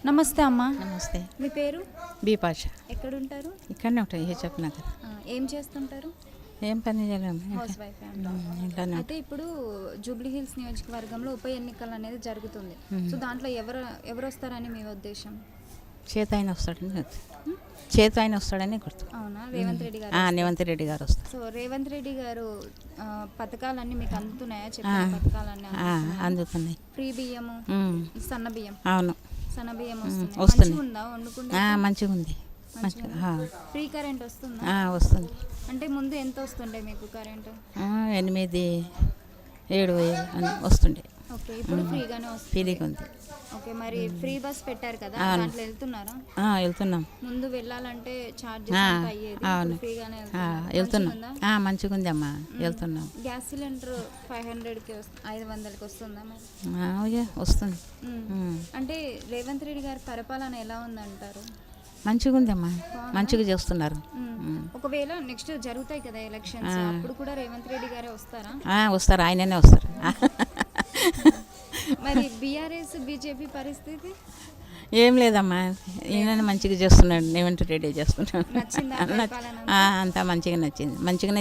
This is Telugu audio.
నమస్తే అమ్మ. నమస్తే. మీ పేరు? బీపాష. ఎక్కడ ఉంటారు? ఇక్కడనే ఉంటాయి హెచ్ఎఫ్ నగర్. ఏం చేస్తుంటారు? ఏం పని చేయలేము, హౌస్ వైఫ్. ఇంట్లోనే. అయితే ఇప్పుడు జూబ్లీ హిల్స్ నియోజకవర్గంలో ఉప ఎన్నికలు అనేది జరుగుతుంది. సో దాంట్లో ఎవరు వస్తారని మీ ఉద్దేశం? చేత ఆయన వస్తాడని చేత ఆయన వస్తాడని గుర్తు. అవునా? రేవంత్ రెడ్డి గారు. రేవంత్ రెడ్డి గారు వస్తారు. సో రేవంత్ రెడ్డి గారు పథకాలన్నీ మీకు అందుతున్నాయా? చెప్పిన పథకాలన్నీ అందుతున్నాయి. ఫ్రీ బియ్యము, సన్న బియ్యం. అవును, సన్న బియ్యం వస్తుంది. వస్తుంది. ఉందా వండుకుంటే? మంచిగా ఉంది. ఫ్రీ కరెంట్ వస్తుందా? వస్తుంది. అంటే ముందు ఎంత వస్తుండే మీకు కరెంట్? 8-7 అని వస్తుండే. ఓకే, ఇప్పుడు ఫ్రీగానే వస్తుంది. ఫ్రీగా ఉంది. ఓకే, మరి ఫ్రీ బస్ పెట్టారు కదా, దాంట్లో వెళ్తున్నారా? వెళ్తున్నాం. ముందు వెళ్ళాలంటే ఛార్జెస్ అయ్యేది, ఫ్రీగానే వెళ్తున్నాం. మంచిగా ఉంది అమ్మా, వెళ్తున్నాం. గ్యాస్ సిలిండర్ 500కి 500కి వస్తుందా మరి? వస్తుంది. అంటే రేవంత్ రెడ్డి గారి పరిపాలన ఎలా ఉందంటారు? మంచిగా ఉంది అమ్మా, మంచిగా చేస్తున్నారు. ఒకవేళ నెక్స్ట్ జరుగుతాయి కదా ఎలక్షన్స్, అప్పుడు కూడా రేవంత్ రెడ్డి గారే వస్తారా? వస్తారు, ఆయననే వస్తారు. మరి బీఆర్ఎస్ బీజేపీ పరిస్థితి ఏం లేదమ్మా, ఈయన మంచిగా చేస్తున్నాడు. రేవంత్ రెడ్డి చేస్తున్నాడు. నచ్చిందా? అంతా మంచిగా నచ్చింది, మంచిగానే